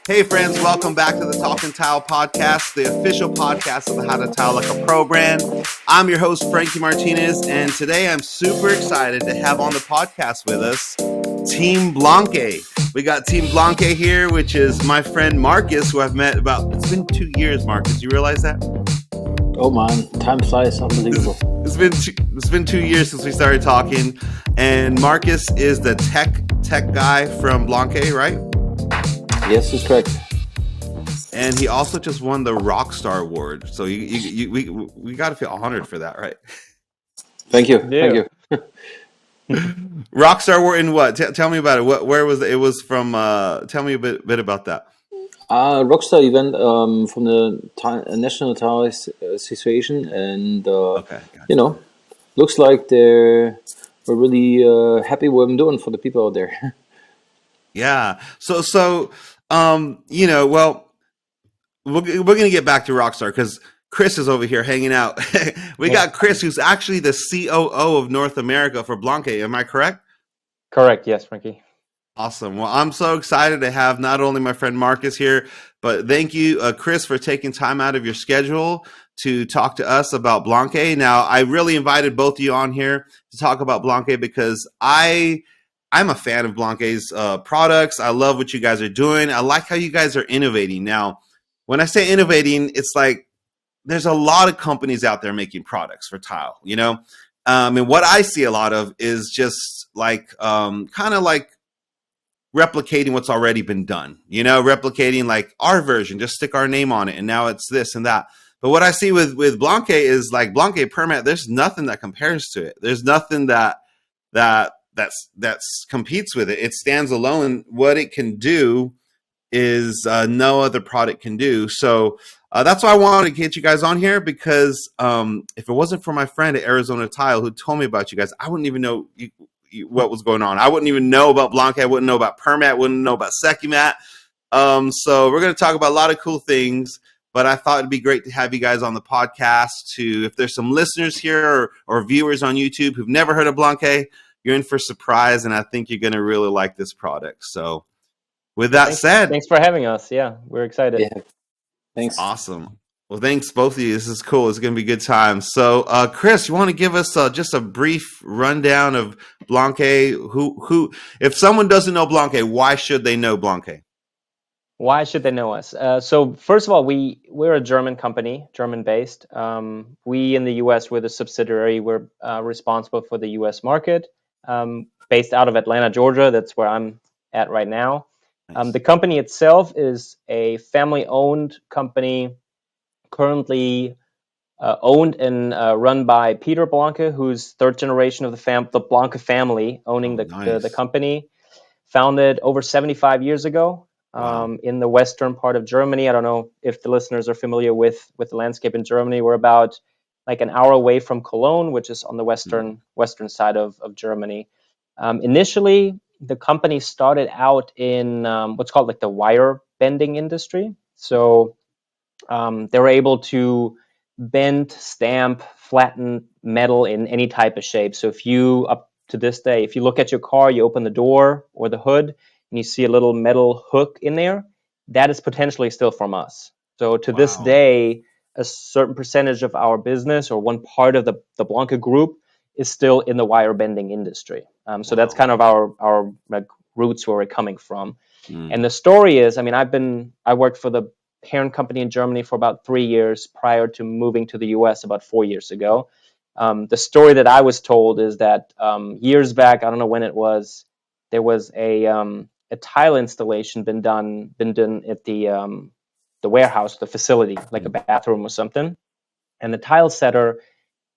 Hey friends, welcome back to the Talking Tile Podcast, the official podcast of the How to Tile Like a Pro brand. I'm your host, Frankie Martinez, and today I'm super excited to have on the podcast with us Team Blanke. We got Team Blanke here, which is my friend Markus, who I've met it's been 2 years, Markus. You realize that? Oh man, time flies, unbelievable. It's been 2 years since we started talking, and Markus is the tech guy from Blanke, right? Yes, that's correct. And he also just won the Rockstar Award, so we got to feel honored for that, right? Thank you. Thank you. Rockstar Award in what? Tell me about it. Where was it? It was from? Tell me a bit about that. Rockstar event from the National Tile Association, and Okay, gotcha. Looks like we're really happy with what I'm doing for the people out there. Yeah. So well, we're gonna get back to Rockstar because Kris is over here hanging out. We got Kris, who's actually the COO of North America for Blanke. Am I correct? Correct. Yes, Frankie. Awesome. Well, I'm so excited to have not only my friend Markus here, but thank you, Kris, for taking time out of your schedule to talk to us about Blanke. Now, I really invited both of you on here to talk about Blanke because I'm a fan of Blanke's products. I love what you guys are doing. I like how you guys are innovating. Now, when I say innovating, it's like there's a lot of companies out there making products for tile, and what I see a lot of is just like kind of like replicating what's already been done, replicating like our version, just stick our name on it, and now it's this and that. But what I see with Blanke is like Blanke Permat, there's nothing that compares to it. There's nothing that competes with it. It stands alone. What it can do is no other product can do. So that's why I wanted to get you guys on here, because if it wasn't for my friend at Arizona Tile who told me about you guys, I wouldn't even know what was going on. I wouldn't even know about Blanke. I wouldn't know about Permat. Wouldn't know about Secumat. So we're going to talk about a lot of cool things, but I thought it'd be great to have you guys on the podcast if there's some listeners here or viewers on YouTube who've never heard of Blanke, you're in for a surprise, and I think you're going to really like this product. So with that said. Thanks for having us. Yeah, we're excited. Yeah. Thanks. Awesome. Well, thanks both of you. This is cool. It's going to be a good time. So, Kris, you want to give us just a brief rundown of Blanke? Who, if someone doesn't know Blanke, why should they know Blanke? Why should they know us? So, first of all, we're a German company, German-based. We in the U.S. we're the subsidiary. We're responsible for the U.S. market, based out of Atlanta, Georgia. That's where I'm at right now. Nice. The company itself is a family-owned company, currently owned and run by Peter Blanke, who's third generation of the Blanke family owning the company. Founded over 75 years ago. Wow. In the western part of Germany. I don't know if the listeners are familiar with the landscape in Germany. We're about like an hour away from Cologne, which is on the western side of Germany. Initially, the company started out in what's called like the wire bending industry. So they were able to bend, stamp, flatten metal in any type of shape. So if you, up to this day, if you look at your car, you open the door or the hood, and you see a little metal hook in there, that is potentially still from us. So to this day, a certain percentage of our business or one part of the Blanke group is still in the wire bending industry. So that's kind of our like, roots where we're coming from. And the story is, I worked for the parent company in Germany for about 3 years prior to moving to the US about 4 years ago. The story that I was told is that years back, I don't know when it was, there was a tile installation been done at the warehouse, the facility, like a bathroom or something. And the tile setter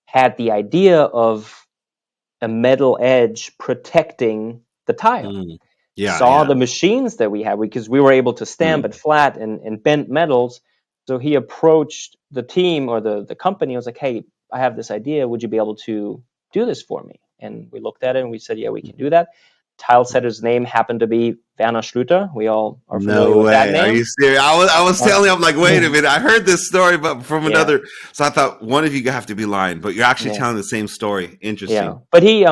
had the idea of a metal edge protecting the tile. The machines that we had, because we were able to stamp it flat and bend metals. So he approached the team or the company. I was like, hey, I have this idea. Would you be able to do this for me? And we looked at it and we said, yeah, we can do that. Tile setter's name happened to be Werner Schlüter. We all are familiar with that name. Are you serious? I was telling you, I'm like, wait a minute. I heard this story, but from another. So I thought one of you have to be lying, but you're actually telling the same story. Interesting. Yeah, but he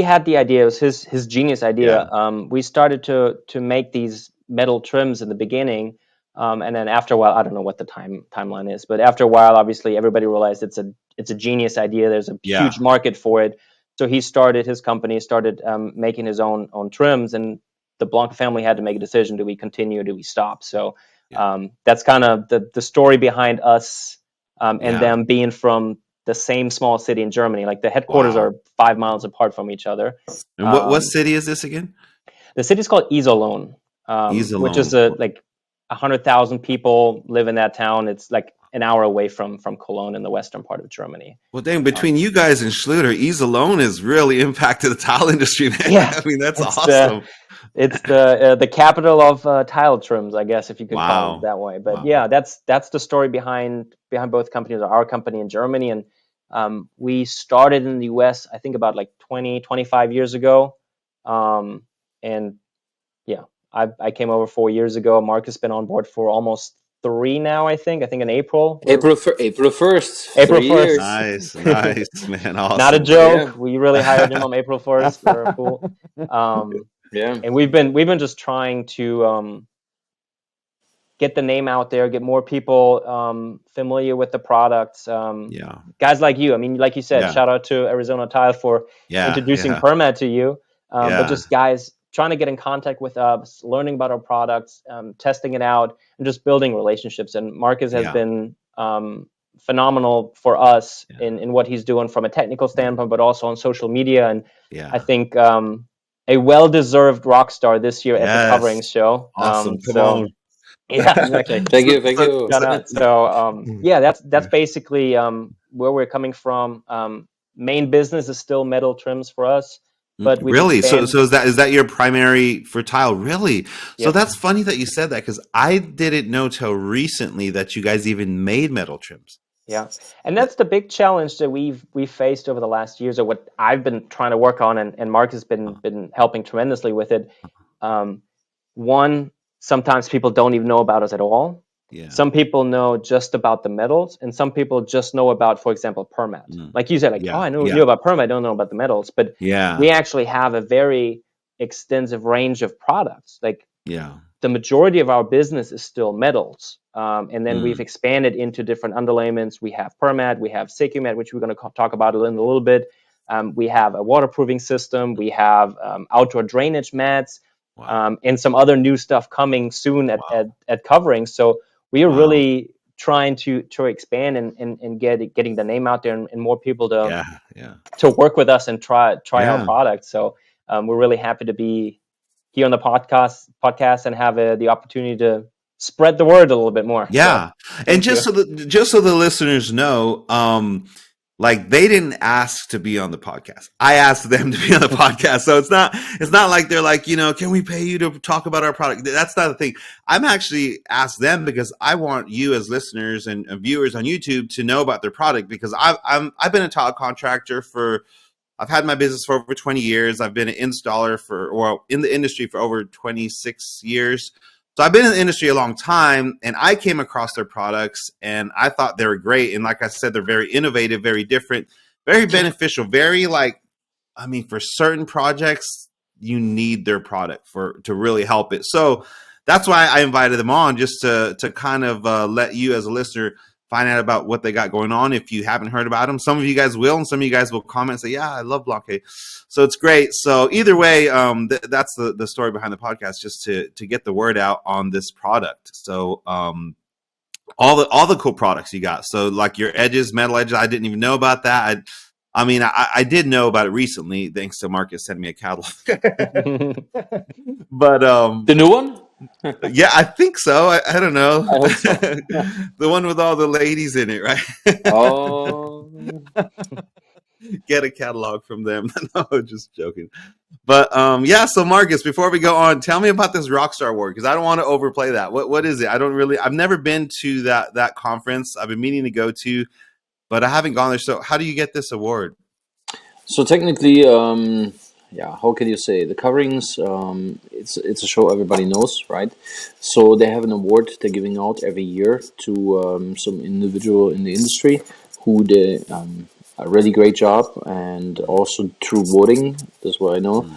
had the idea. It was his genius idea. We started to make these metal trims in the beginning. And then after a while, I don't know what the timeline is, but after a while, obviously everybody realized it's a genius idea. There's a huge market for it. So he started his company, started making his own trims, and the Blanke family had to make a decision: do we continue? Do we stop? So that's kind of the story behind us and them being from the same small city in Germany. Like the headquarters are 5 miles apart from each other. And what city is this again? The city's called Iserlohn, which is like 100,000 people live in that town. It's like an hour away from Cologne in the western part of Germany. Well, dang, between you guys and Schluter, Iserlohn has really impacted the tile industry, man. Yeah, I mean, that's awesome. It's the capital of tile trims, I guess, if you could call it that way. But yeah, that's the story behind both companies, our company in Germany. And we started in the US, I think about like 25 years ago. And yeah, I came over 4 years ago. Mark has been on board for almost 3 now, I think in April. April 1st. April 3 1st. years. Nice, man. Awesome. Not a joke. Yeah. We really hired him on April 1st. We're a fool. Yeah. And we've been just trying to get the name out there, get more people familiar with the products. Guys like you. I mean, like you said, shout out to Arizona Tile for introducing Permat to you. But just guys trying to get in contact with us, learning about our products, testing it out, and just building relationships. And Markus has been phenomenal for us in what he's doing from a technical standpoint, but also on social media. And I think a well-deserved rock star this year at the Coverings show. Awesome. Come on. Yeah, exactly. Thank you. So that's basically where we're coming from. Main business is still metal trims for us. But really, so is that your primary for tile? Really? So that's funny that you said that, because I didn't know till recently that you guys even made metal trims. Yeah, and that's the big challenge that we've faced over the last years, or what I've been trying to work on, and Mark has been helping tremendously with it. One, sometimes people don't even know about us at all. Yeah. Some people know just about the metals, and some people just know about, for example, Permat. Like you said, I knew about Permat, I don't know about the metals. But we actually have a very extensive range of products. Like the majority of our business is still metals. And then we've expanded into different underlayments. We have Permat, we have Secumat, which we're going to talk about in a little bit. We have a waterproofing system. We have outdoor drainage mats. And some other new stuff coming soon at Coverings. So we are really trying to expand and getting the name out there and more people to work with us and try our product. So we're really happy to be here on the podcast and have the opportunity to spread the word a little bit more. Yeah, so, and just so the listeners know, like, they didn't ask to be on the podcast. I asked them to be on the podcast. So it's not like they're like, can we pay you to talk about our product? That's not the thing. I'm actually asked them because I want you as listeners and viewers on YouTube to know about their product, because I've been a tile contractor I've had my business for over 20 years. I've been an installer in the industry for over 26 years. So I've been in the industry a long time, and I came across their products and I thought they were great. And like I said, they're very innovative, very different, very beneficial, very for certain projects, you need their product to really help it. So that's why I invited them on, just to kind of let you as a listener find out about what they got going on. If you haven't heard about them, some of you guys will, and some of you guys will comment and say, yeah, I love Blanke. So it's great. So either way, that's the story behind the podcast, just to get the word out on this product. So all the cool products you got. So like your edges, metal edges, I didn't even know about that. I did know about it recently, thanks to Markus sending me a catalog. But the new one? Yeah, I think so. I don't know. I hope so. The one with all the ladies in it, right? Oh. Get a catalog from them. No, just joking. But so Markus, before we go on, tell me about this Rockstar Award, because I don't want to overplay that. What is it? I've never been to that conference. I've been meaning to go to, but I haven't gone there. So how do you get this award? So technically, how can you say, the Coverings? It's a show everybody knows, right? So they have an award they're giving out every year to some individual in the industry who they a really great job, and also through voting, that's what I know.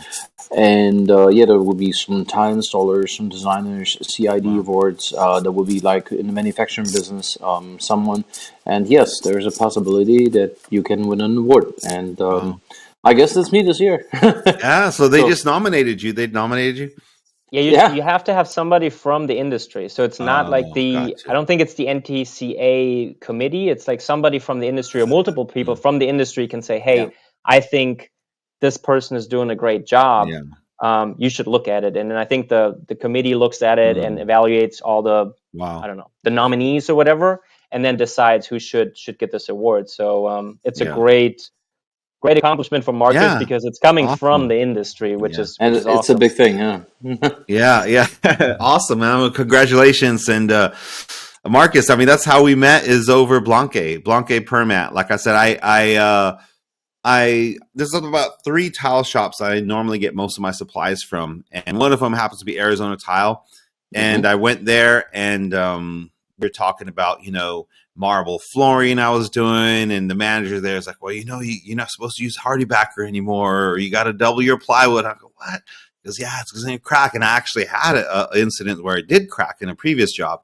And yeah, there will be some tile installers, some designers, CID awards. There will be, like, in the manufacturing business, someone. And yes, there's a possibility that you can win an award. And I guess that's me this year. Yeah, so they So just nominated you. They nominated you. Yeah, yeah, you have to have somebody from the industry. So it's not like Oh, I gotcha. don't think it's the NTCA committee. It's like somebody from the industry, or multiple people from the industry can say, yeah, hey, I think this person is doing a great job. Yeah. You should look at it. And then I think the committee looks at it and Mm. evaluates all the, I Wow. don't know, the nominees or whatever, and then decides who should get this award. So it's a Yeah. great accomplishment for Markus, Yeah. because it's coming from Awesome. the industry, Yeah. which and is it's a awesome. big thing, yeah. Yeah. Yeah. Awesome, man. Well, congratulations. And Markus, I mean, that's how we met, is over Blanke Permat. Like I said, there's about 3 tile shops I normally get most of my supplies from, and one of them happens to be Arizona Tile. And I went there, and we were talking about, marble flooring I was doing, and the manager there is like, well, you're not supposed to use hardy backer anymore, or you got to double your plywood. I go, what? He goes, yeah, it's going to crack. And I actually had an incident where it did crack in a previous job.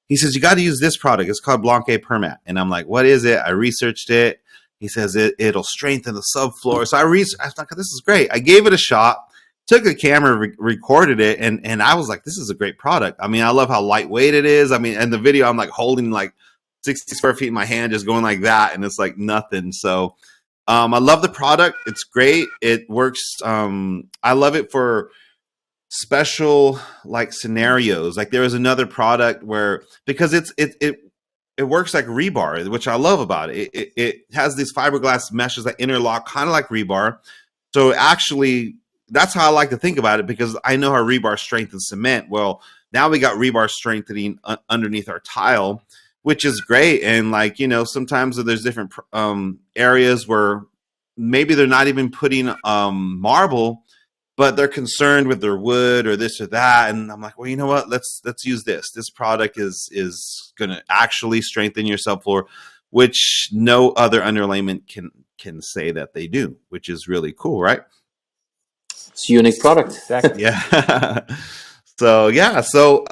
He says, you got to use this product. It's called Blanke Permat. And I'm like, what is it? I researched it. He says it'll strengthen the subfloor. So I was like, this is great. I gave it a shot, took a camera, recorded it, and I was like, this is a great product. I mean, I love how lightweight it is. I mean, and the video, I'm like holding like 60 square feet in my hand, just going like that, and it's like nothing. So I love the product. It's great. It works. I love it for special like scenarios. Like there was another product where, because it works like rebar, which I love about it. It has these fiberglass meshes that interlock, kind of like rebar. So actually, that's how I like to think about it, because I know how rebar strengthens cement. Well, now we got rebar strengthening underneath our tile, which is great. And like, sometimes there's different areas where maybe they're not even putting marble, but they're concerned with their wood or this or that. And I'm like, well, you know what? Let's use this. This product is going to actually strengthen your subfloor, which no other underlayment can say that they do, which is really cool, right? It's a unique product. Exactly. Yeah. So yeah. So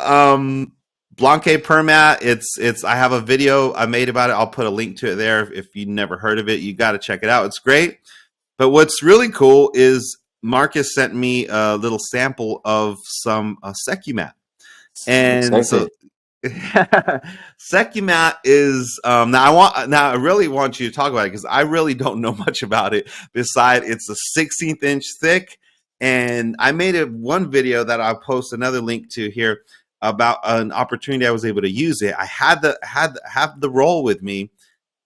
Blanke Permat, it's I have a video I made about it. I'll put a link to it there. If you never heard of it, you got to check it out. It's great. But what's really cool is Markus sent me a little sample of some Secumat. And Exactly. so Secumat is now I really want you to talk about it, because I really don't know much about it besides it's a 16th inch thick. And I made one video that I'll post another link to here about an opportunity I was able to use it. I had the roll with me,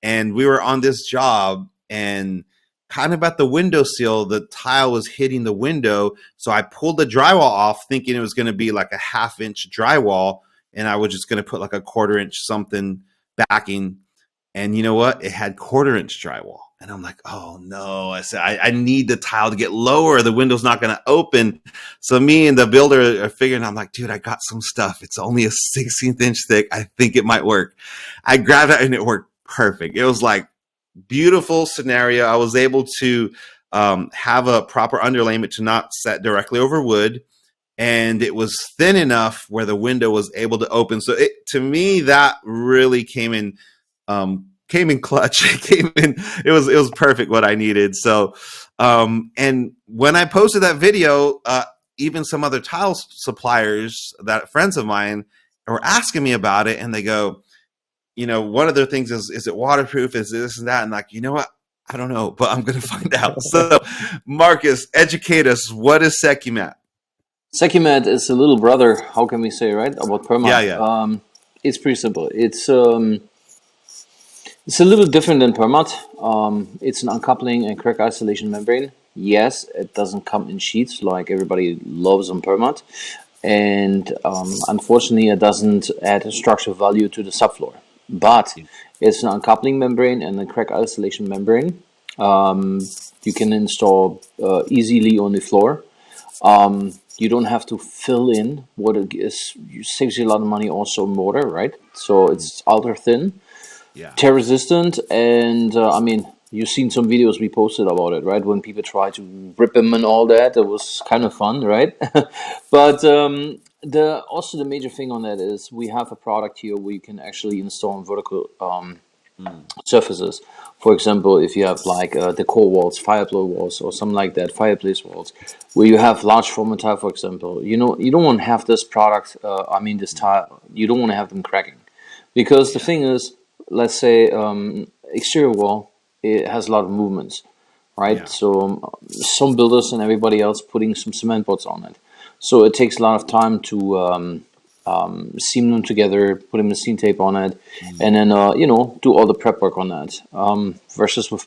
and we were on this job, and kind of at the windowsill, the tile was hitting the window. So I pulled the drywall off, thinking it was going to be like a 1/2 inch drywall, and I was just going to put like a 1/4 inch something backing. And you know what? It had 1/4 inch drywall. And I'm like, oh no. I said, I need the tile to get lower. The window's not going to open. So me and the builder are figuring, I'm like, dude, I got some stuff. It's only a 16th inch thick. I think it might work. I grabbed it and it worked perfect. It was like beautiful scenario. I was able to have a proper underlayment to not set directly over wood. And it was thin enough where the window was able to open. So to me, that really came in clutch. It was perfect what I needed. So and when I posted that video, even some other tile suppliers, that friends of mine, were asking me about it, and they go, one of their things is it waterproof? Is this and that? And like, you know what? I don't know, but I'm going to find out. So Markus, educate us. What is Secumat? Secumat is a little brother, how can we say, right? About Permat. Yeah. It's pretty simple. It's a little different than Permat. It's an uncoupling and crack isolation membrane. Yes, it doesn't come in sheets like everybody loves on Permat. And unfortunately, it doesn't add a structural value to the subfloor. But it's an uncoupling membrane and a crack isolation membrane. You can install easily on the floor. You don't have to fill in what it is. It saves you a lot of money also mortar, right? So it's ultra thin, Yeah. tear resistant, and I mean, You've seen some videos we posted about it, right? When people try to rip them and all that, it was kind of fun, right? But the major thing on that is we have a product here where you can actually install on vertical surfaces. For example, if you have like decor walls, fireplace walls, or something like that, fireplace walls, where you have large format tile, for example, you don't want to have this product. This tile, you don't want to have them cracking, because the thing is, let's say exterior wall, it has a lot of movements, right? Yeah. So some builders and everybody else putting some cement boards on it, so it takes a lot of time to seam them together, put a machine tape on it, and then do all the prep work on that. Versus with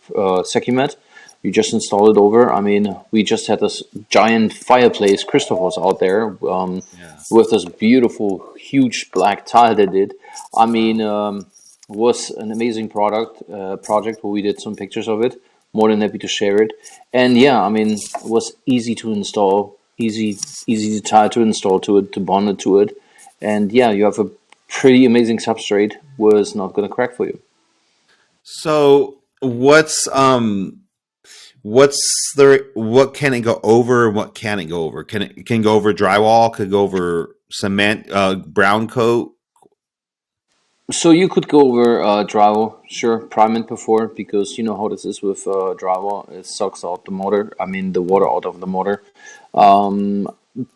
Secumat, you just install it over. I mean, we just had this giant fireplace Christophers out there with this beautiful, huge black tile they did. I mean, was an amazing project where we did some pictures of it. More than happy to share it. And yeah, I mean, it was easy to install, easy to tie to install to it, to bond it to it. And yeah, you have a pretty amazing substrate where it's not going to crack for you. So what can it go over and what can it go over? It can go over drywall, could go over cement, brown coat. So you could go over drywall, sure, prime it before, because you know how this is with drywall. It sucks out the motor. I mean, the water out of the motor. Um,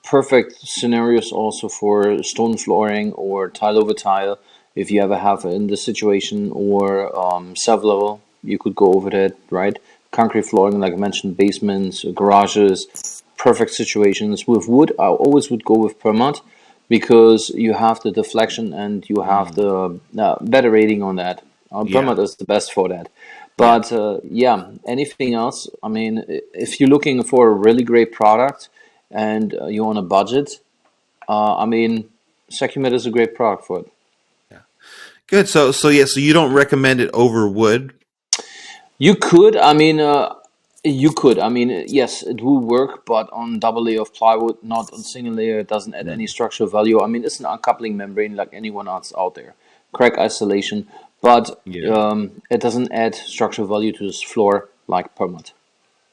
Perfect scenarios also for stone flooring or tile over tile. If you ever have it in this situation, or self level, you could go over that, right? Concrete flooring, like I mentioned, basements, garages, perfect situations. With wood, I always would go with Permat, because you have the deflection and you have the better rating on that. Yeah. Permat is the best for that. Yeah. But anything else? I mean, if you're looking for a really great product and you're on a budget, I mean, Secumat is a great product for it. Good. So you don't recommend it over wood? You could, I mean, yes, it will work, but on double layer of plywood, not on single layer. It doesn't add any structural value. I mean, it's an uncoupling membrane like anyone else out there, crack isolation, but Yeah. it doesn't add structural value to this floor like Permat.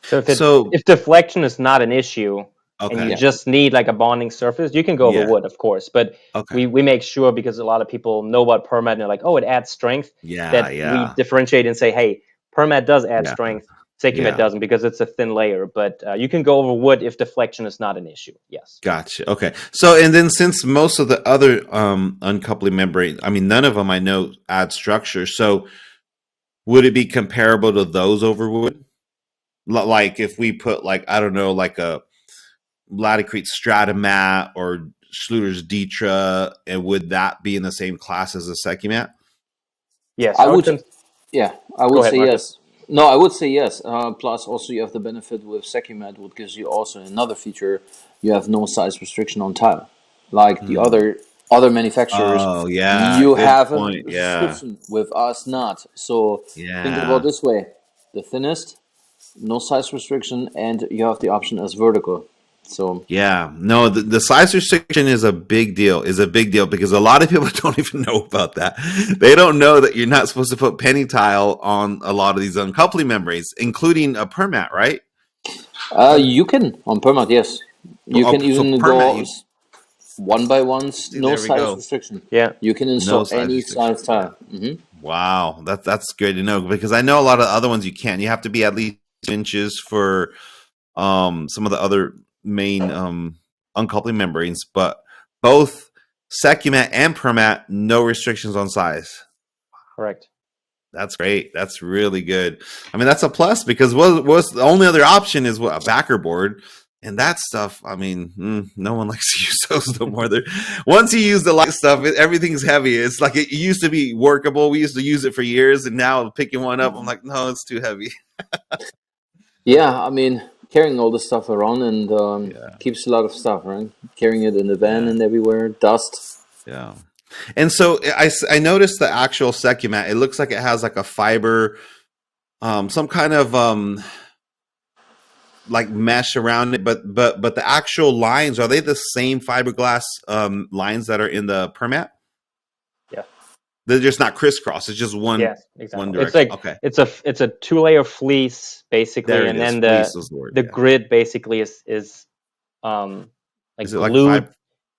So So if deflection is not an issue and you okay. Yeah, just need like a bonding surface, you can go over Yeah. wood, of course. But Okay. we make sure, because a lot of people know about Permat and they're like, oh, it adds strength, Yeah. that we Yeah. differentiate and say, hey, Permat does add Yeah. strength, Secumat Yeah. doesn't, because it's a thin layer. But you can go over wood if deflection is not an issue. Yes. Gotcha. Okay. So, and then since most of the other uncoupling membrane, I mean, none of them I know add structure. So, would it be comparable to those over wood? Like if we put like I don't know, like a Latticrete Stratamat or Schluter's Ditra, and would that be in the same class as a Secumat? Yes. I would. Yeah, I Go would ahead, say Markus. yes. No, I would say yes. Plus, also you have the benefit with Secumat, what gives you also another feature. You have no size restriction on tile, like the Hmm. other manufacturers. Oh yeah, You good have a point. Yeah, restriction. With us, not. So think about yeah, this way: the thinnest, no size restriction, and you have the option as vertical. So yeah. No, the size restriction is a big deal. Is a big deal because a lot of people don't even know about that. They don't know that you're not supposed to put penny tile on a lot of these uncoupling membranes, including a Permat, right? you can on Permat, yes. You Oh, can so even Permat, go you one by ones, see. no There we size go. restriction. Yeah. You can No install size any restriction. size Yeah. tile. Wow, that's good to know because I know a lot of other ones you can't. You have to be at least 2 inches for some of the other main uncoupling membranes, but both Secumat and Permat, no restrictions on size. Correct. That's great. That's really good. I mean, that's a plus because what's the only other option is what a backer board. And that stuff, I mean, no one likes to use those no more. Once you use the light stuff, everything's heavy. It's like it used to be workable. We used to use it for years, and now picking one up, I'm like, no, it's too heavy. Yeah, I mean, carrying all this stuff around and Yeah, keeps a lot of stuff, right? Carrying it in the van yeah, and everywhere, dust. yeah. And so I noticed the actual Secumat. It looks like it has like a fiber, some kind of like mesh around it, but the actual lines, are they the same fiberglass lines that are in the Permat? Yeah. They're just not crisscross. It's just one Yes, one exactly. It's direction. like Okay, it's a 2-layer fleece basically, there it and is. then Fleece was the word. the Yeah. grid basically is um Is like it like five?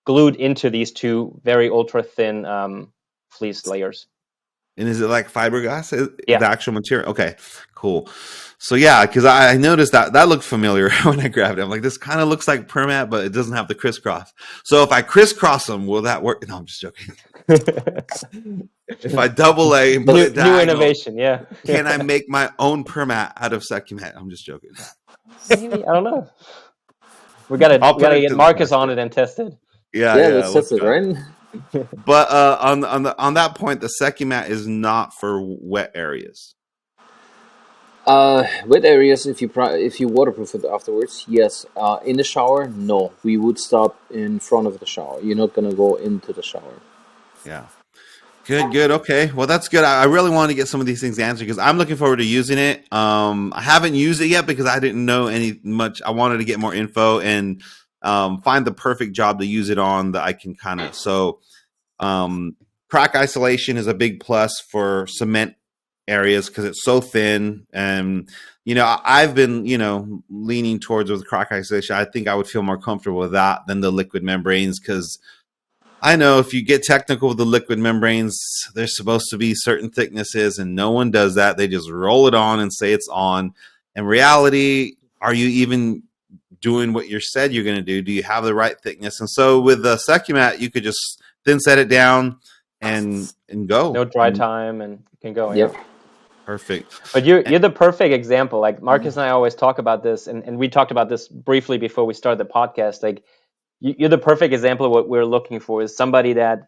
glued into these two very ultra thin fleece layers. And is it like fiberglass? Yeah. The actual material? Okay, cool. So yeah, because I noticed that looked familiar when I grabbed it. I'm like, this kind of looks like Permat, but it doesn't have the crisscross. So if I crisscross them, will that work? No, I'm just joking. If I double A and put But it New diagonal, innovation, yeah. can I make my own Permat out of Secumat? I'm just joking. Maybe, I don't know. I'll We put gotta it get to the Marcus on test. it and test it. Yeah, yeah, yeah. let's Let's test it, go. right? But on that point, the Secumat is not for wet areas. Wet areas, if you waterproof it afterwards, yes. In the shower, no. We would stop in front of the shower. You're not gonna go into the shower. Yeah. Good. Okay. Well, that's good. I really want to get some of these things answered because I'm looking forward to using it. I haven't used it yet because I didn't know any much. I wanted to get more info and find the perfect job to use it on that I can kind of. So, crack isolation is a big plus for cement areas because it's so thin. And I've been leaning towards with crack isolation. I think I would feel more comfortable with that than the liquid membranes because I know if you get technical with the liquid membranes, there's supposed to be certain thicknesses, and no one does that. They just roll it on and say it's on. In reality, are you even doing what you said you're going to do? Do you have the right thickness? And so with the Secumat, you could just thin set it down and go. No dry time, and you can go, yeah. Yep. Perfect. But you're the perfect example. Like Marcus and I always talk about this, and we talked about this briefly before we started the podcast. Like you're the perfect example of what we're looking for is somebody that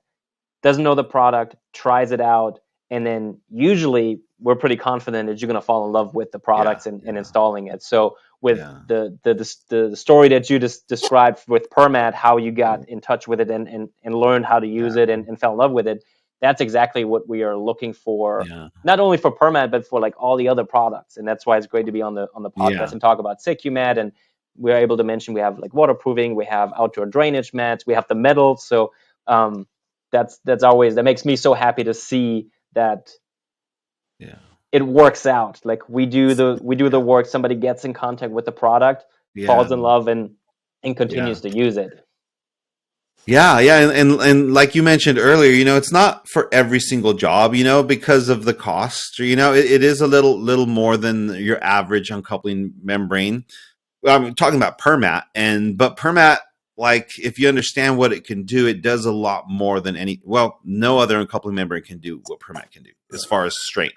doesn't know the product, tries it out, and then usually we're pretty confident that you're going to fall in love with the Yeah. products and installing it. So with Yeah. the story that you just described with Permat, how you got in touch with it and learned how to use it and fell in love with it, that's exactly what we are looking for. Yeah. Not only for Permat, but for like all the other products. And that's why it's great to be on the podcast Yeah. and talk about Secumat. And we're able to mention we have like waterproofing, we have outdoor drainage mats, we have the metal. So that's always, that makes me so happy to see that Yeah. it works out. Like we do the work, somebody gets in contact with the product, Yeah. falls in love, and Yeah. continues to use it. Yeah, and like you mentioned earlier, it's not for every single job, because of the cost. It is a little more than your average uncoupling membrane. I'm talking about Permat, but Permat, like if you understand what it can do, it does a lot more than no other uncoupling membrane can do what Permat can do as far as strength.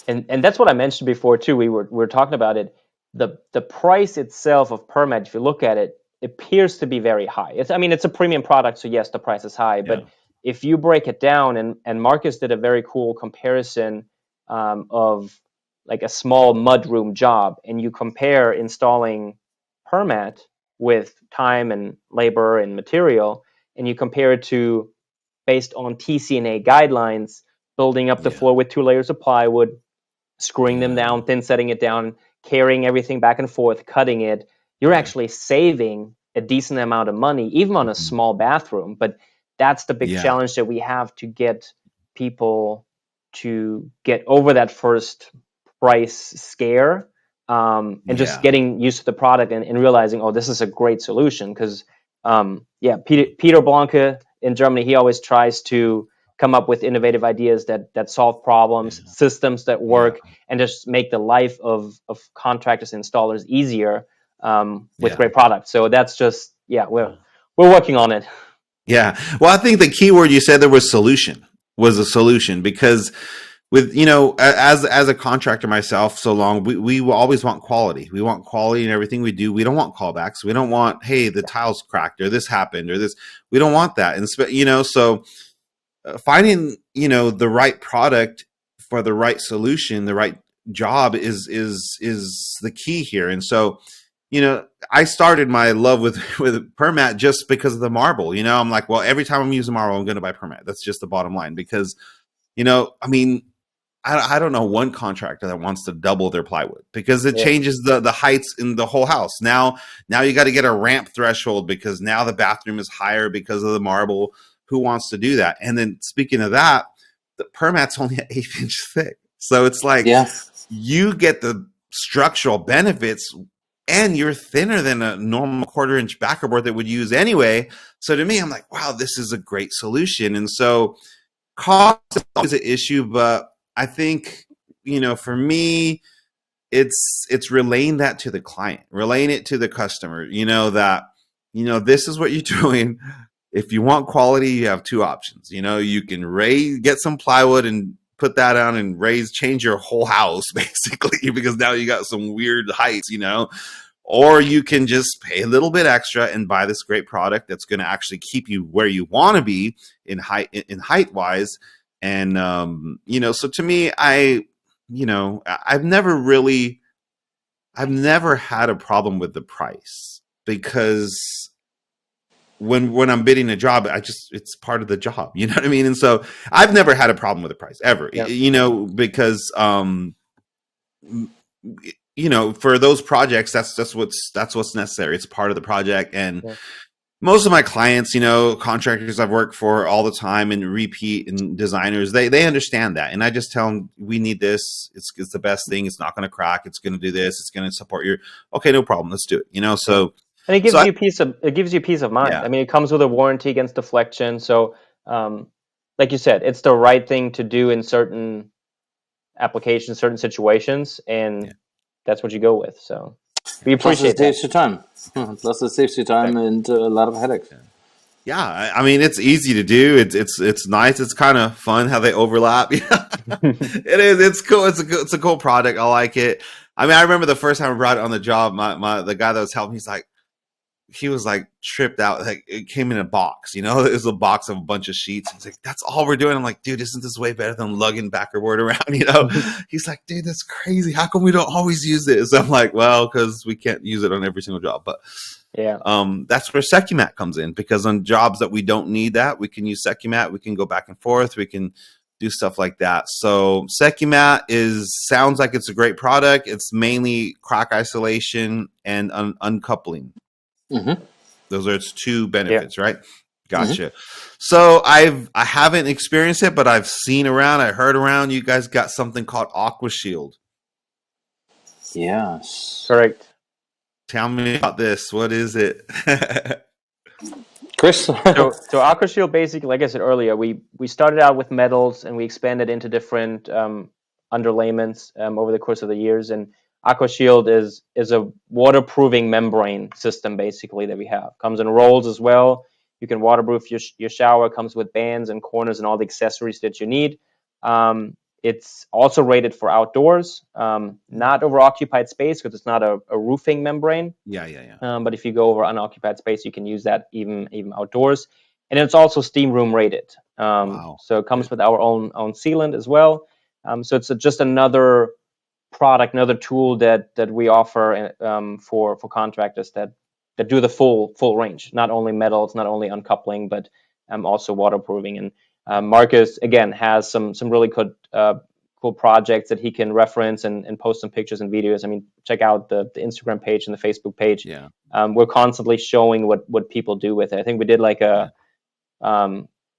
And that's what I mentioned before too. We were talking about it. The price itself of Permat, if you look at it, appears to be very high. It's a premium product, so yes, the price is high. Yeah. But if you break it down, and Marcus did a very cool comparison of like a small mudroom job, and you compare installing Permat with time and labor and material, and you compare it to based on TCNA guidelines, building up the Yeah. floor with 2 layers of plywood, screwing them Yeah. down, thin setting it down, carrying everything back and forth, cutting it, you're Yeah. actually saving a decent amount of money, even on a Mhm. small bathroom. But that's the big Yeah. challenge that we have to get people to get over that first price scare, and just Yeah. getting used to the product and realizing, oh, this is a great solution. Because, Peter Blanke in Germany, he always tries to come up with innovative ideas that solve problems, Yeah. systems that Yeah. work, and just make the life of contractors and installers easier with Yeah. great products. So that's just we're working on it. Yeah. Well, I think the key word you said there was a solution because with as a contractor myself so long we will always want quality. We want quality in everything we do. We don't want callbacks. We don't want, hey, the tiles cracked or this happened or this. We don't want that. And so finding the right product for the right solution, the right job is the key here. And so I started my love with Permat just because of the marble. I'm like, well, every time I'm using marble, I'm going to buy Permat. That's just the bottom line because I mean, I don't know one contractor that wants to double their plywood because it changes the heights in the whole house. Now you got to get a ramp threshold because now the bathroom is higher because of the marble. Who wants to do that? And then speaking of that, the Permat's only an 1/8 thick. So it's like you get the structural benefits and you're thinner than a normal 1/4 backer board that would use anyway. So to me, I'm like, wow, this is a great solution. And so cost is always an issue, but I think, for me, it's relaying that to the client, relaying it to the customer, that, this is what you're doing. If you want quality, you have two options. You can get some plywood and put that on and change your whole house basically, because now you got some weird heights, or you can just pay a little bit extra and buy this great product that's going to actually keep you where you want to be in height wise. And, so to me, I've never had a problem with the price, because when I'm bidding a job, it's part of the job, you know what I mean? And so I've never had a problem with the price ever, because, for those projects, that's what's necessary. It's part of the project. And most of my clients, contractors I've worked for all the time and repeat and designers, they understand that. And I just tell them, we need this. It's the best thing. It's not going to crack. It's going to do this. It's going to support okay, no problem. Let's do it. So. And it gives you peace of mind. Yeah. I mean, it comes with a warranty against deflection. So, like you said, it's the right thing to do in certain applications, certain situations, and that's what you go with. So we appreciate that. Plus it saves you time. Plus it saves you time and a lot of headaches. Yeah, I mean, it's easy to do. It's nice. It's kind of fun how they overlap. It is. It's cool. It's a cool product. I like it. I mean, I remember the first time I brought it on the job, the guy that was helping, he was like tripped out. Like, it came in a box, it was a box of a bunch of sheets. He's like, that's all we're doing. I'm like, dude, isn't this way better than lugging backerboard around? He's like, dude, that's crazy. How come we don't always use this? I'm like, well, because we can't use it on every single job. But that's where Secumat comes in, because on jobs that we don't need that, we can use Secumat. We can go back and forth. We can do stuff like that. So Secumat sounds like it's a great product. It's mainly crack isolation and uncoupling. Mm-hmm. Those are its two benefits, right? Gotcha. Mm-hmm. So I haven't experienced it, but I've seen around. I heard around. You guys got something called Aqua Shield. Yes, correct. Tell me about this. What is it, Kris? so Aqua Shield, basically, like I said earlier, we started out with metals and we expanded into different underlayments over the course of the years. And Aqua Shield is a waterproofing membrane system, basically, that we have. Comes in rolls as well. You can waterproof your shower. Comes with bands and corners and all the accessories that you need. It's also rated for outdoors, not over occupied space, because it's not a roofing membrane. Yeah. But if you go over unoccupied space, you can use that even outdoors. And it's also steam room rated. Wow. So it comes with our own sealant as well. So it's just another product, another tool that we offer for contractors that do the full range, not only metals, not only uncoupling, but also waterproofing. And Markus, again, has some really cool projects that he can reference and post some pictures and videos. I mean, check out the Instagram page and the Facebook page. Yeah. We're constantly showing what people do with it. I think we did like a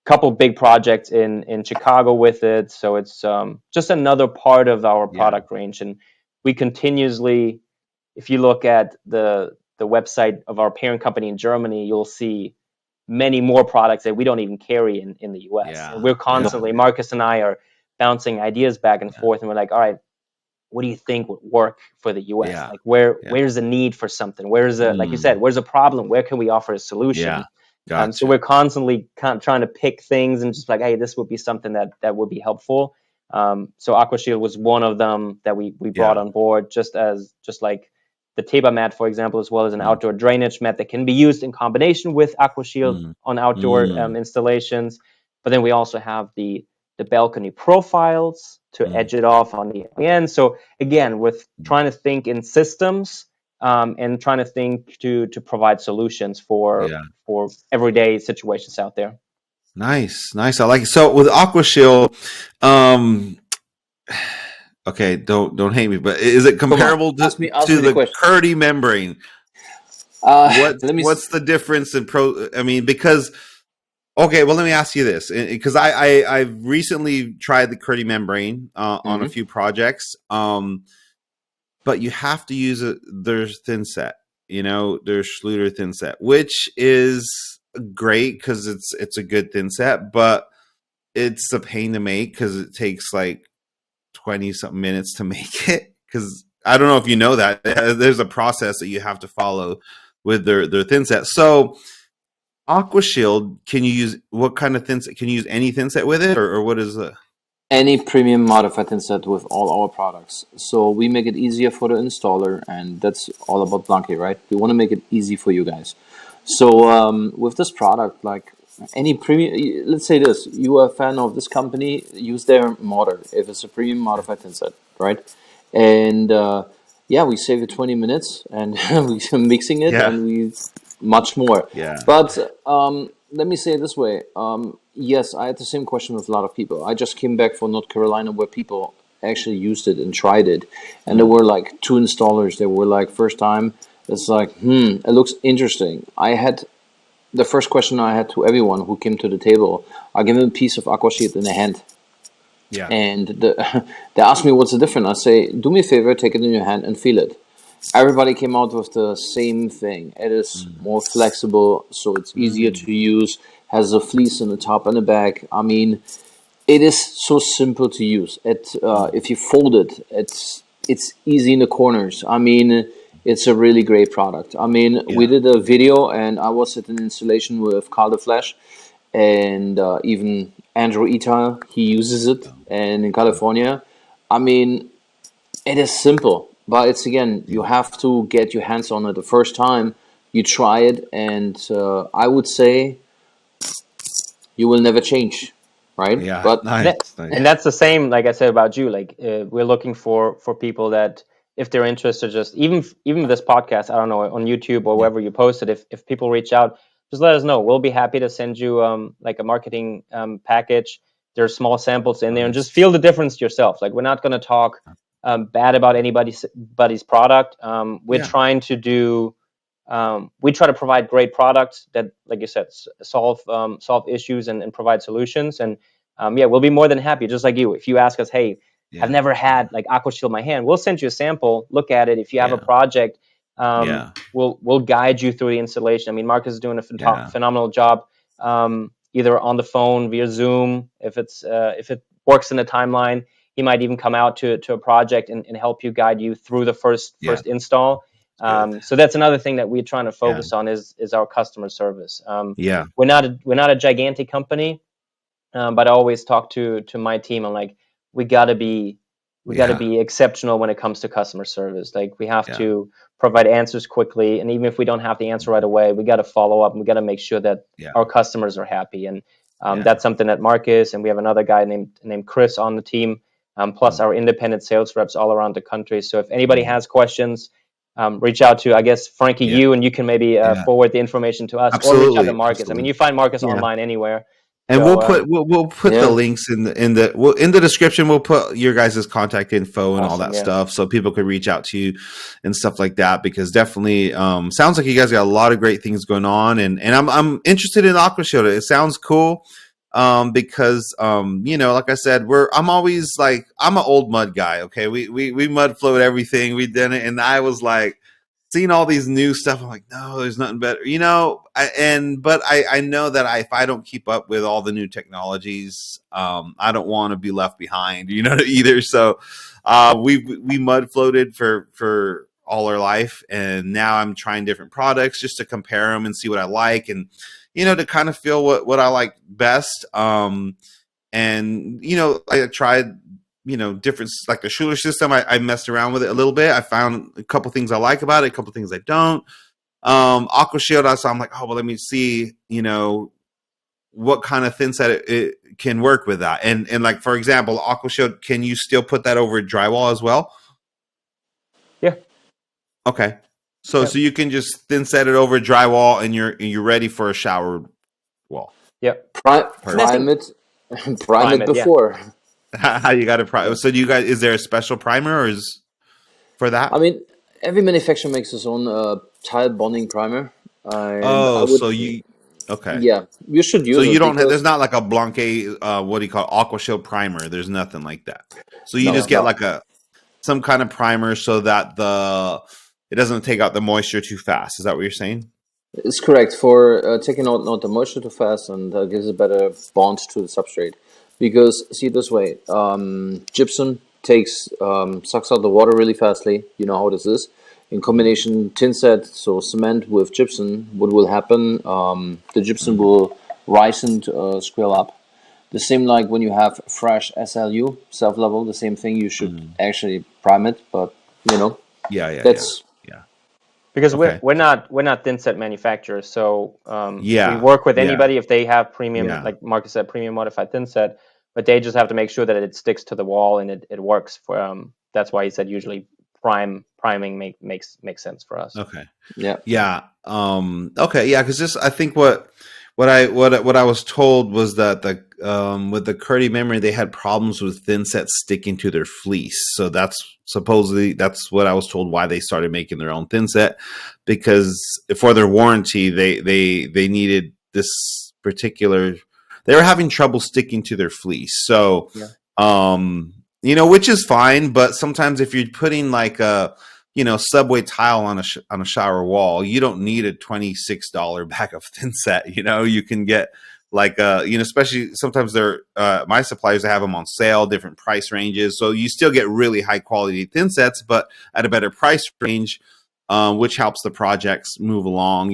couple big projects in Chicago with it. So it's just another part of our product range. And we continuously, if you look at the website of our parent company in Germany, you'll see many more products that we don't even carry in the US. Yeah. And we're constantly, Markus and I are bouncing ideas back and forth, and we're like, all right, what do you think would work for the US? Yeah. Like where's the need for something? Where's like you said, where's a problem? Where can we offer a solution? Yeah. Gotcha. So we're constantly trying to pick things and just like, hey, this would be something that would be helpful. So Aqua Shield was one of them that we brought on board, just like the Teba mat, for example, as well as an outdoor drainage mat that can be used in combination with Aqua Shield on outdoor installations. But then we also have the balcony profiles to edge it off on the end. So again, with trying to think in systems and trying to think to provide solutions for everyday situations out there. Nice. I like it. So with Aqua Shield, okay, don't hate me, but is it comparable to the Curdy membrane? What's the difference in I mean, because Okay, well, let me ask you this, because I've recently tried the Curdy membrane on a Hmm. few projects, but you have to use their thin set, their Schluter thin set, which is great because it's a good thin set, but it's a pain to make because it takes like 20 something minutes to make it. Because I don't know if you know that there's a process that you have to follow with their thin set. So Aqua Shield, can you use what kind of thin set? Can you use any thin set with it, or what is the? Any premium modified thin set with all our products. So we make it easier for the installer, and that's all about Blanke, right? We want to make it easy for you guys. So with this product, like any premium, let's say this, you are a fan of this company, use their motor if it's a premium modified thin set, right? And yeah, we save you 20 minutes and we're mixing it Yeah, and we much more. yeah, But let me say it this way. Yes, I had the same question with a lot of people. I just came back from North Carolina where people actually used it and tried it. And there were like two installers. They were like, first time, it's like, it looks interesting. I had the first question I had to everyone who came to the table, I give them a piece of Aqua Shield in the hand. yeah, And they asked me what's the difference. I say, do me a favor, take it in your hand and feel it. Everybody came out with the same thing. It is more flexible, so it's easier to use. Has a fleece in the top and the back. I mean, it is so simple to use. If you fold it, it's easy in the corners. I mean, it's a really great product. I mean, we yeah, did a video, and I was at an installation with Carl the Flash, and even Andrew Ita. He uses it, and in California, I mean, it is simple, but it's again, you have to get your hands on it the first time you try it, and I would say you will never change, right? yeah. But And, that, Nice, and nice. that's the same, like I said about you. Like we're looking for people that, if they're interested, just even this podcast, I don't know, on YouTube or Yeah, wherever you post it. If people reach out, just let us know. We'll be happy to send you like a marketing package. There's small samples in there, and just nice. feel the difference yourself. Like we're not going to talk bad about anybody's product. We're Yeah, trying to do. We try to provide great products that, like you said, solve issues and provide solutions. And yeah, we'll be more than happy, just like you. If you ask us, hey, I've yeah, never had like Aqua Shield in my hand, we'll send you a sample, look at it. If you have a yeah, project, yeah, we'll guide you through the installation. I mean, Marcus is doing a yeah, phenomenal job, either on the phone via Zoom. If it works in the timeline, he might even come out to a project and help you, guide you through the yeah. first install. Good. So that's another thing that we're trying to Yeah, focus on is our customer service. yeah, We're not a gigantic company, but I always talk to my team. I'm like, we gotta be we gotta yeah, be exceptional when it comes to customer service. Like we have yeah, to provide answers quickly, and even if we don't have the answer right away, we gotta follow up and we gotta make sure that yeah, our customers are happy. And yeah. that's something that Marcus, and we have another guy named Kris on the team, plus our independent sales reps all around the country. So if anybody Mm, has questions, reach out to, I guess, Frankie, yeah, you, and you can maybe yeah. forward the information to us, or reach out to Absolutely, Marcus. I mean, absolutely. you find Marcus Yeah. online anywhere. And So we'll put the yeah, links in the description. We'll put your guys' contact info and all awesome, that yeah. stuff so people could reach out to you and stuff like that, because definitely sounds like you guys got a lot of great things going on, and I'm interested in Aqua Shield. It sounds cool. Because like I said, I'm always like, I'm an old mud guy, okay? We mud float everything. We did it, and I was like, seeing all these new stuff, I'm like, no, there's nothing better, but I know that if I don't keep up with all the new technologies, I don't want to be left behind, either. So, we mud floated for all our life, and now I'm trying different products just to compare them and see what I like, and to kind of feel what I like best. And I tried different, like the Schuler system. I messed around with it a little bit. I found a couple things I like about it, a couple things I don't. Aqua Shield, I'm like, oh well, let me see what kind of thin set it can work with that. And like, for example, Aqua Shield, can you still put that over drywall as well? Yeah, Okay, so yeah, you can just thin set it over drywall, and you're ready for a shower wall. yeah. And I Perfect. prime think it, prime prime it it, yeah. before. How you got Yeah. to so do you guys, is there a special primer or is for I that? mean, every manufacturer makes his own tile bonding primer, and I Oh, would, so you Okay. Yeah, you should So use you it don't. because There's not like a Blanke. What do you call it? Aqua Shield primer? There's nothing like that. So you no, just get No. like some kind of primer so that it doesn't take out the moisture too fast. Is that what you're saying? it's correct for taking out not the moisture too fast and gives a better bond to the substrate. Because see it this way, gypsum takes sucks out the water really fastly. You know how this is. In combination, tin set, so cement with gypsum, what will happen? The gypsum Mm-hmm. will rise and scale up. The same like when you have fresh SLU, self level, the same thing. You should Mm-hmm. actually prime it, but you know Yeah. that's Yeah. Because Okay. we're not thin set manufacturers, so we Yeah. work with Yeah. anybody if they have premium, Yeah. like Marcus said, premium modified thin set, but they just have to make sure that it sticks to the wall and it works for. That's why he said usually priming makes sense for us. Okay. yeah. Yeah. Okay. Yeah. Because just I think what I was told was that the with the Curdy memory they had problems with thin sets sticking to their fleece. So that's what I was told why they started making their own thin set, because for their warranty they needed this particular. They were having trouble sticking to their fleece. So Yeah. which is fine, but sometimes if you're putting like a subway tile on a shower wall, you don't need a $26 bag of thin set. You can get like especially sometimes they're my suppliers, they have them on sale, different price ranges, so you still get really high quality thin sets but at a better price range, which helps the projects move along.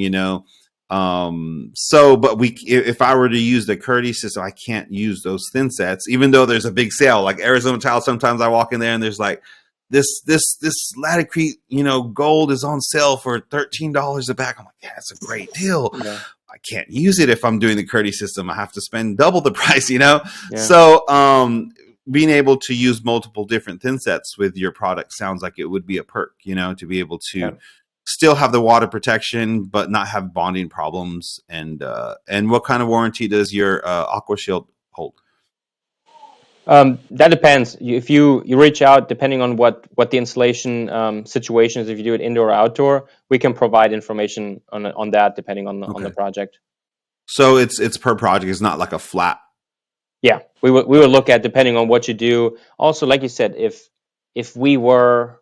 So but if I were to use the Curdy system, I can't use those thin sets even though there's a big sale like Arizona Tile. Sometimes I walk in there and there's like this Latticrete, gold is on sale for $13 a bag. I'm like, yeah, it's a great deal. Yeah. I can't use it if I'm doing the Curdy system. I have to spend double the price. Yeah. So being able to use multiple different thin sets with your product sounds like it would be a perk, to be able to Yeah. still have the water protection but not have bonding problems. And what kind of warranty does your Aqua Shield hold? That depends. If you reach out, depending on what the installation situation is, if you do it indoor or outdoor, we can provide information on that depending on the Okay. project. So it's per project. It's not like a flat. Yeah, we would look at depending on what you do. Also, like you said, if we were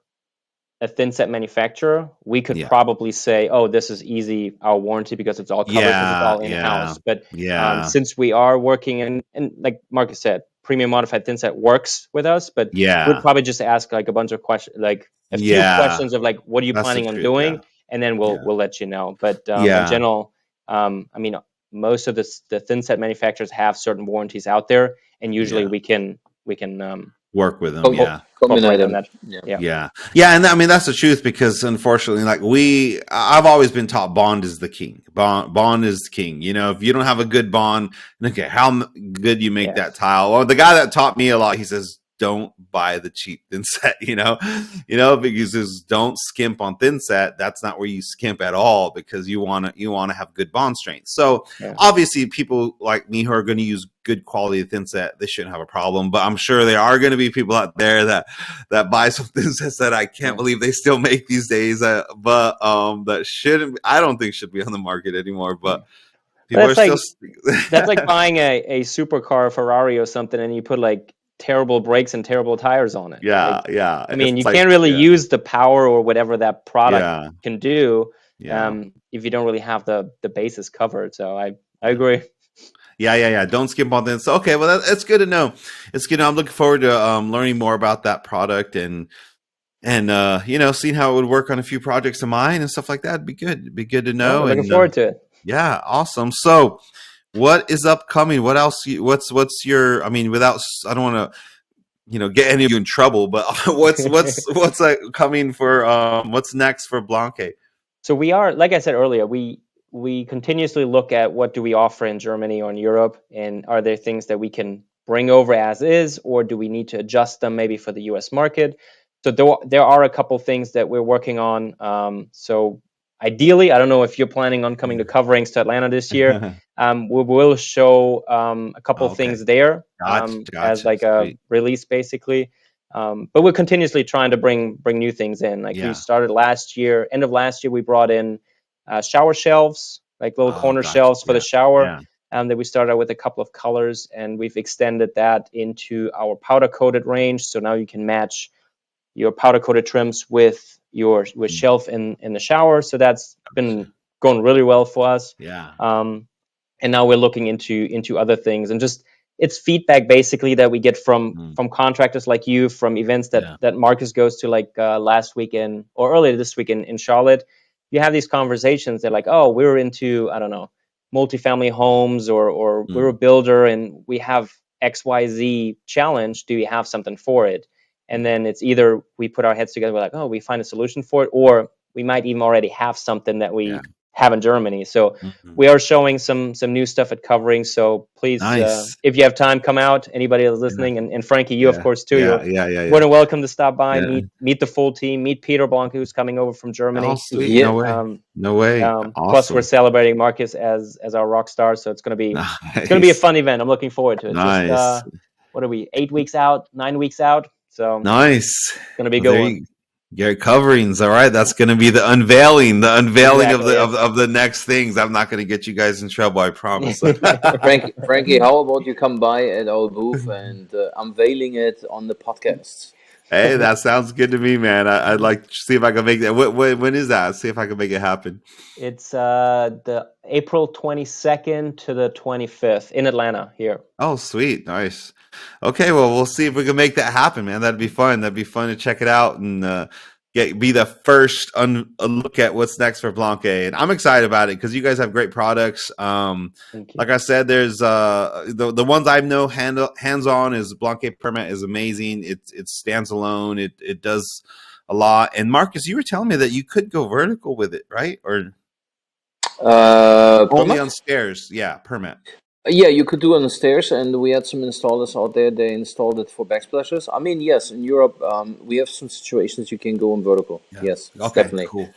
a thin set manufacturer, we could Yeah. probably say, "Oh, this is easy, our warranty because it's all covered because it's Yeah. all in Yeah. house." But Yeah. since we are working and like Marcus said, premium modified thin set works with us, but we'd Yeah. probably just ask like a bunch of questions, like a few Yeah. questions of like, "What are you That's the planning on truth. Yeah. doing?" And then Yeah. we'll let you know. But in Yeah. general, I mean, most of the thin set manufacturers have certain warranties out there, and usually Yeah. we can Work with them. Yeah. Combine cooperate on them. that. Yeah. Yeah. Yeah. Yeah. And I mean, that's the truth because unfortunately, like I've always been taught bond is the king. Bond is king. If you don't have a good bond, okay, how good you make that Yes. tile. Well, the guy that taught me a lot, he says, don't buy the cheap thin set, because says, don't skimp on thin set. That's not where you skimp at all because you want to have good bond strength. So Yeah. obviously people like me who are going to use good quality thin set, they shouldn't have a problem, but I'm sure there are going to be people out there that buy some thin sets that I can't believe they still make these days, but that shouldn't, I don't think should be on the market anymore, but people are But still that's like buying a supercar Ferrari or something and you put like terrible brakes and terrible tires on it. yeah, Like, yeah, I mean, it's you like, can't really yeah, use the power or whatever that product yeah, can do yeah, if you don't really have the bases covered. So I yeah. agree. Yeah. Don't skip on this. Okay, well that's good to know. It's good. I'm looking forward to learning more about that product and seeing how it would work on a few projects of mine and stuff like that. It'd be good. It'd be good to Well, know. we're looking And forward to it. yeah, awesome. So, what is upcoming? What else? What's your? I mean, without I don't want to get any of you in trouble, but what's coming for what's next for Blanke? So we are, like I said earlier, we continuously look at what do we offer in Germany or in Europe, and are there things that we can bring over as is, or do we need to adjust them maybe for the U.S. market? So there are a couple things that we're working on. So ideally, I don't know if you're planning on coming to Coverings to Atlanta this year. We will show a couple Okay, things there as gotcha, like a sweet. release, basically. But we're continuously trying to bring new things in. Like we Yeah, started last year, end of last year, we brought in shower shelves. like little corner gotcha. shelves for the shower. Yeah. That we started out with a couple of colors, and we've extended that into our powder coated range. So now you can match your powder coated trims with shelf in the shower. So that's been going really well for us. Yeah. And now we're looking into other things, and just it's feedback basically that we get from contractors like you, from events that Markus goes to, like last weekend or earlier this week in Charlotte. You have these conversations. They're like, oh, we're into, I don't know, multifamily homes, or we're a builder and we have XYZ challenge. Do you have something for it? And then it's either we put our heads together, we're like, oh, we find a solution for it, or we might even already have something that we have in Germany. So we are showing some new stuff at Covering. So please, Nice. if you have time, come out. Anybody that's listening, and Frankie, you of course too. Yeah. More than welcome to stop by, meet the full team, meet Peter Blanke, who's coming over from Germany. Oh, sweet. Yeah. No way. Plus, Awesome. we're celebrating Markus as our rock star. So it's gonna be a fun event. I'm looking forward to it. Nice. Just what are we? 8 weeks out, 9 weeks out. So nice. It's gonna be a good one. Your coverings, all right. That's going to be the unveiling Exactly, of the next things. I'm not going to get you guys in trouble, I promise. Frankie, how about you come by at our booth and unveiling it on the podcast? Hey, that sounds good to me, man. I'd like to see if I can make that. When is that? See if I can make it happen. It's the April 22nd to the 25th in Atlanta here. Oh, sweet. Nice. Okay, well, we'll see if we can make that happen, man. That'd be fun. That'd be fun to check it out and be the first look at what's next for Blanke. And I'm excited about it because you guys have great products. Like I said, there's the ones I know hands on is Blanke Permat is amazing. It stands alone. It does a lot. And Markus, you were telling me that you could go vertical with it, right? Or only on stairs? Yeah, Permat. Yeah, you could do it on the stairs, and we had some installers out there. They installed it for backsplashes. I mean, yes, in Europe, we have some situations you can go on vertical. Yeah. Yes, okay, definitely. Cool.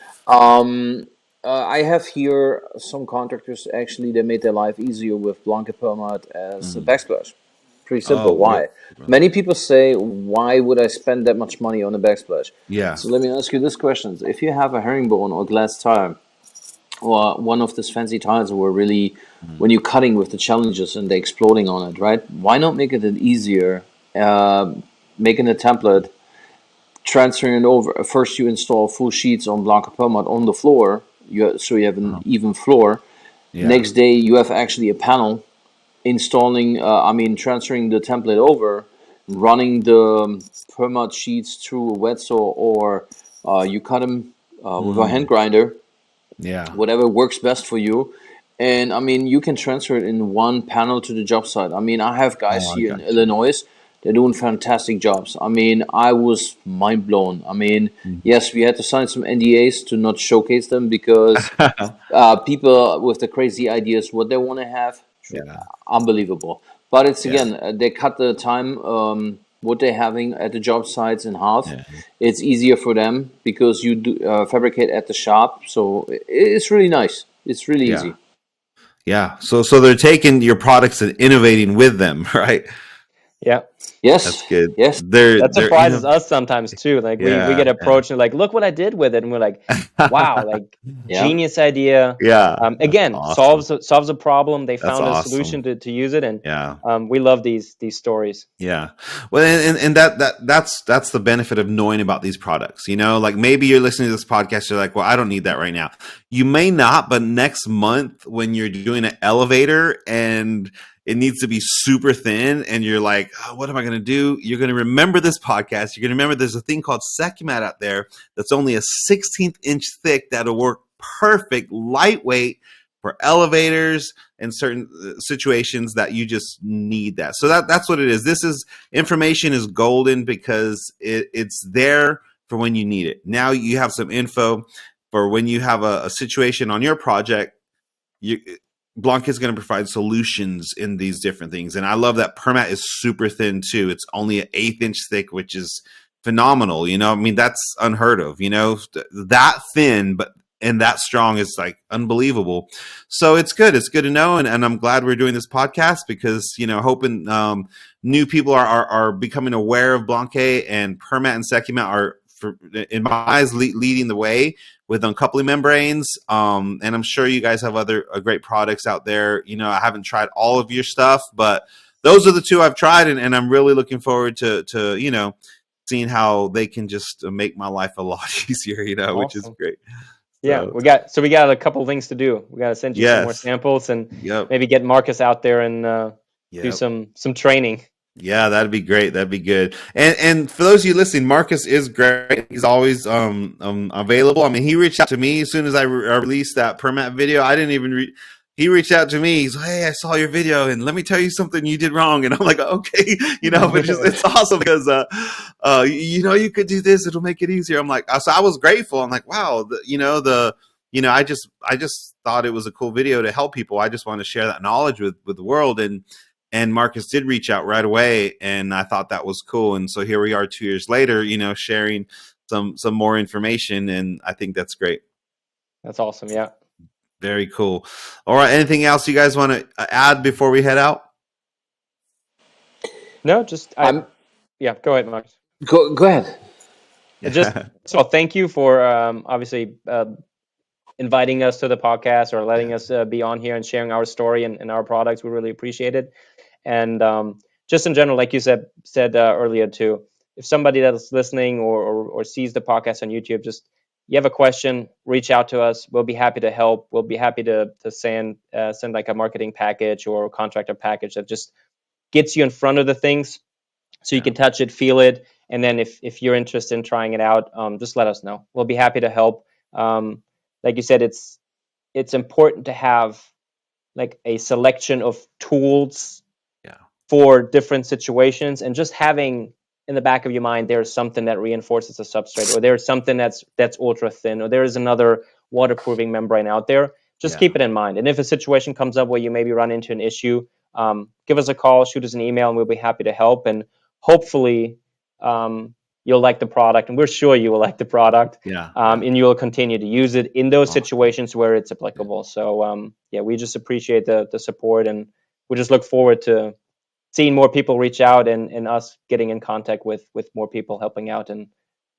I have here some contractors actually that made their life easier with Blanke Permat as a backsplash. Pretty simple. Why? Many people say, why would I spend that much money on a backsplash? Yeah. So let me ask you this question. If you have a herringbone or glass tire, or one of these fancy tiles were really, when you're cutting with the challenges and they're exploding on it, right? Why not make it easier, making a template, transferring it over. First, you install full sheets on Blanke Permat on the floor, so you have an even floor. Yeah. Next day, you have actually a panel installing, transferring the template over, running the Permat sheets through a wet saw, or you cut them with a hand grinder. Yeah. Whatever works best for you. And I mean, you can transfer it in one panel to the job site. I mean, I have guys here in Illinois, they're doing fantastic jobs. I mean, I was mind blown. I mean, yes, we had to sign some NDAs to not showcase them because people with the crazy ideas, what they want to have, unbelievable. But it's again, they cut the time, what they're having at the job sites in half. Yeah. It's easier for them because you do fabricate at the shop. So it's really nice. It's really easy. Yeah. So they're taking your products and innovating with them, right? Yeah. Yes. That's good. Yes. That surprises us sometimes too. Like we get approached and like, look what I did with it. And we're like, wow, like genius idea. Yeah. Again, awesome. solves a problem. They found a solution to use it. And we love these stories. Yeah. Well, and that's the benefit of knowing about these products. You know, like maybe you're listening to this podcast, you're like, well, I don't need that right now. You may not, but next month when you're doing an elevator and it needs to be super thin and you're like, oh, what am I going to do? You're going to remember this podcast. You're going to remember there's a thing called Secumat out there that's only a 16th inch thick that'll work perfect, lightweight for elevators and certain situations that you just need that. So that's what it is. Information is golden because it's there for when you need it. Now you have some info for when you have a situation on your project. Blanke is going to provide solutions in these different things. And I love that Permat is super thin too. It's only an 1/8 inch thick, which is phenomenal. You know, I mean, that's unheard of, you know, that thin, and that strong is like unbelievable. So it's good. It's good to know. And I'm glad we're doing this podcast because, you know, hoping new people are becoming aware of Blanke, and Permat and Secumat are, in my eyes, leading the way. with uncoupling membranes. And I'm sure you guys have other great products out there. You know, I haven't tried all of your stuff, but those are the two I've tried, and I'm really looking forward to you know, seeing how they can just make my life a lot easier, you know, which is Awesome. great. Yeah, So, we got a couple things to do. We got to send you some more yes. samples and Yep. maybe get Markus out there and do Yep. some training. Yeah, that'd be great. That'd be good. And for those of you listening, Markus is great. He's always available. I mean, he reached out to me as soon as I released that Permat video. I didn't even he reached out to me. He's like, "Hey, I saw your video, and let me tell you something you did wrong." And I'm like, "Okay, you know." But it's awesome because you know, you could do this. It'll make it easier. I'm like, so I was grateful. I'm like, wow, I just thought it was a cool video to help people. I just want to share that knowledge with the world, and Markus did reach out right away, and I thought that was cool. And so here we are 2 years later, you know, sharing some more information, and I think that's great. That's awesome. Yeah. Very cool. All right. Anything else you guys want to add before we head out? No, just yeah. Go ahead, Markus. Go ahead. Just first of all, thank you for obviously inviting us to the podcast or letting us be on here and sharing our story and our products. We really appreciate it. And just in general, like you said earlier too, if somebody that's listening or sees the podcast on YouTube, just you have a question, reach out to us. We'll be happy to help. We'll be happy to send like a marketing package or a contractor package that just gets you in front of the things so you can touch it, feel it. And then if you're interested in trying it out, just let us know. We'll be happy to help. Like you said, it's important to have like a selection of tools for different situations, and just having in the back of your mind there's something that reinforces a substrate, or there's something that's ultra thin, or there is another waterproofing membrane out there. Just keep it in mind. And if a situation comes up where you maybe run into an issue, give us a call, shoot us an email, and we'll be happy to help. And hopefully you'll like the product, and we're sure you will like the product. And you'll continue to use it in those situations where it's applicable. So we just appreciate the support, and we just look forward to seeing more people reach out and us getting in contact with more people, helping out and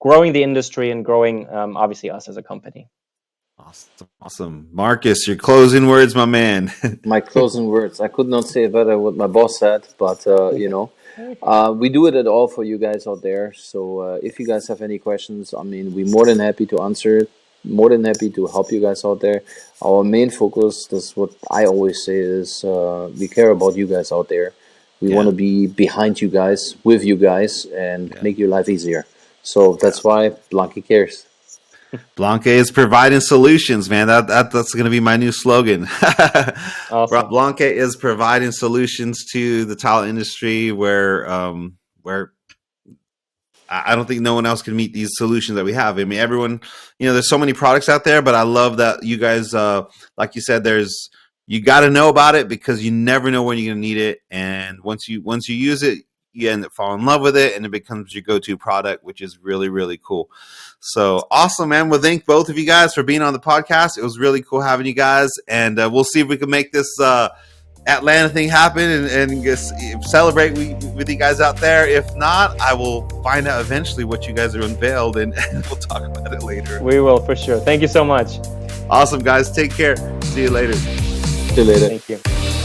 growing the industry and growing obviously us as a company. Awesome. Markus, your closing words, my man. My closing words. I could not say better what my boss said, but you know, we do it at all for you guys out there. So if you guys have any questions, I mean, we're more than happy to answer it. More than happy to help you guys out there. Our main focus, that's what I always say, is we care about you guys out there. We want to be behind you guys, with you guys, and make your life easier. So that's why Blanke cares. Blanke is providing solutions, man. That's going to be my new slogan. Awesome. Blanke is providing solutions to the tile industry where I don't think no one else can meet these solutions that we have. I mean, everyone, you know, there's so many products out there, but I love that you guys, like you said, you got to know about it because you never know when you're going to need it. And once you use it, you end up falling in love with it, and it becomes your go-to product, which is really, really cool. So awesome, man. Well, thank both of you guys for being on the podcast. It was really cool having you guys, and we'll see if we can make this Atlanta thing happen and just celebrate with you guys out there. If not, I will find out eventually what you guys are unveiled, and we'll talk about it later. We will, for sure. Thank you so much. Awesome, guys. Take care. See you later. See you later. Thank you.